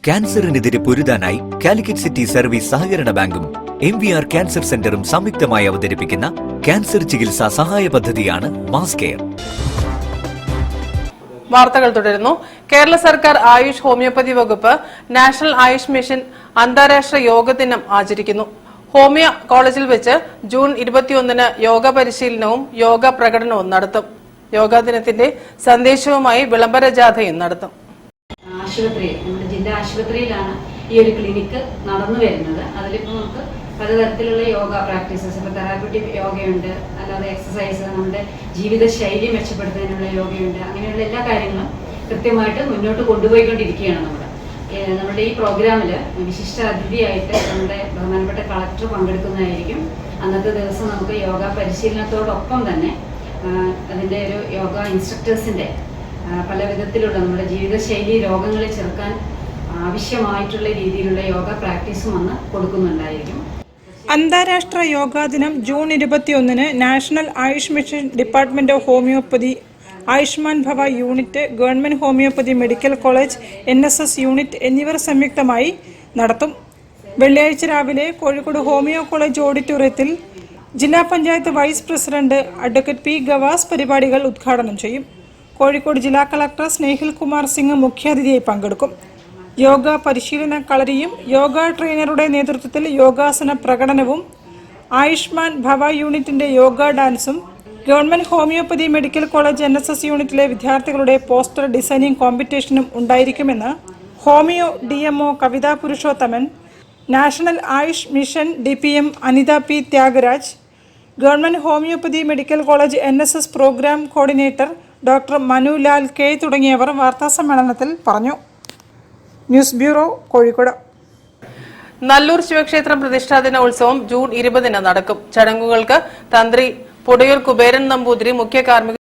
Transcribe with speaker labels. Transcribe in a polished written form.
Speaker 1: ക്യാൻസറിനെതിരെ പൊരുതാനായി Calicut city service സഹകരണ ബാങ്കും MVR cancer സെന്ററും സംയുക്തമായി അവതരിപ്പിക്കുന്ന ക്യാൻസർ ചികിത്സാ സഹായ പദ്ധതിയാണ് മാസ് കെയർ.
Speaker 2: വാർത്തകൾ തുടരുന്നു. കേരള സർക്കാർ ആയുഷ് ഹോമിയോപ്പതി വകുപ്പ് നാഷണൽ ആയുഷ് മിഷൻ അന്താരാഷ്ട്ര യോഗ ദിനം ആചരിക്കുന്നു. ഹോമിയോ കോളേജിൽ വെച്ച് ജൂൺ 21-ന് യോഗ പരിശീലനവും യോഗ പ്രകടനവും നടത്തും. യോഗാ ദിനത്തിന്റെ സന്ദേശവുമായി വിളംബര ജാഥയും നടത്തും.
Speaker 3: നമ്മുടെ ജില്ലാ ആശുപത്രിയിലാണ് ഈ ഒരു ക്ലിനിക്ക് നടന്നു വരുന്നത്. അതിലിപ്പോൾ നമുക്ക് പലതരത്തിലുള്ള യോഗ പ്രാക്ടീസസ്, ഇപ്പോൾ തെറാപ്യൂട്ടിക് യോഗയുണ്ട്, അല്ലാതെ എക്സസൈസ്, നമ്മുടെ ജീവിതശൈലി മെച്ചപ്പെടുത്തുന്നതിനുള്ള യോഗയുണ്ട്. അങ്ങനെയുള്ള എല്ലാ കാര്യങ്ങളും കൃത്യമായിട്ട് മുന്നോട്ട് കൊണ്ടുപോയിക്കൊണ്ടിരിക്കുകയാണ്. നമ്മുടെ ഈ പ്രോഗ്രാമിൽ വിശിഷ്ട അതിഥിയായിട്ട് നമ്മുടെ ബഹുമാനപ്പെട്ട കളക്ടർ പങ്കെടുക്കുന്നതായിരിക്കും. അന്നത്തെ ദിവസം നമുക്ക് യോഗ പരിശീലനത്തോടൊപ്പം തന്നെ അതിൻ്റെ ഒരു യോഗ ഇൻസ്ട്രക്ടേഴ്സിൻ്റെ പല വിധത്തിലുള്ള നമ്മുടെ ജീവിതശൈലി രോഗങ്ങളെ ചെറുക്കാൻ ആവശ്യമായിട്ടുള്ള രീതിയിലുള്ള യോഗ പ്രാക്ടീസും അന്ന് കൊടുക്കുന്നുണ്ടായിരിക്കും.
Speaker 4: അന്താരാഷ്ട്ര യോഗാ ദിനം ജൂൺ 21-ന് national Ayush mission department of homeopathy, Ayushman Bhava unit, government homeopathy medical college, NSS unit എന്നിവർ സംയുക്തമായി നടത്തും. വെള്ളിയാഴ്ച രാവിലെ കോഴിക്കോട് ഹോമിയോ കോളേജ് ഓഡിറ്റോറിയത്തിൽ ജില്ലാ panchayat vice president advocate P. Gavas പരിപാടികൾ ഉദ്ഘാടനം ചെയ്യും. കോഴിക്കോട് ജില്ലാ കളക്ടർ സ്നേഹിൽ കുമാർ സിംഗ് മുഖ്യാതിഥിയായി പങ്കെടുക്കും. യോഗ പരിശീലന കളരിയും യോഗ ട്രെയിനറുടെ നേതൃത്വത്തിൽ യോഗാസന പ്രകടനവും, ആയുഷ്മാൻ ഭവ യൂണിറ്റിന്റെ യോഗ ഡാൻസും, government homeopathy medical college NSS യൂണിറ്റിലെ വിദ്യാർത്ഥികളുടെ പോസ്റ്റർ ഡിസൈനിംഗ് കോമ്പറ്റീഷനും ഉണ്ടായിരിക്കുമെന്ന് homeo DMO Kavitha Purushothaman, national Ayush mission DPM Anitha P. Thyagaraj, government homeopathy medical college NSS programme coordinator doctor Manulal K. തുടങ്ങിയവർ വാർത്താസമ്മേളനത്തിൽ പറഞ്ഞു. News bureau, Kozhikode.
Speaker 2: നല്ലൂർ ശിവക്ഷേത്രം പ്രതിഷ്ഠാദിന ഉത്സവം ജൂൺ 20-ന് നടക്കും. ചടങ്ങുകൾക്ക് തന്ത്രി പൊടിയൂർ കുബേരൻ നമ്പൂതിരി മുഖ്യ കാർമ്മിക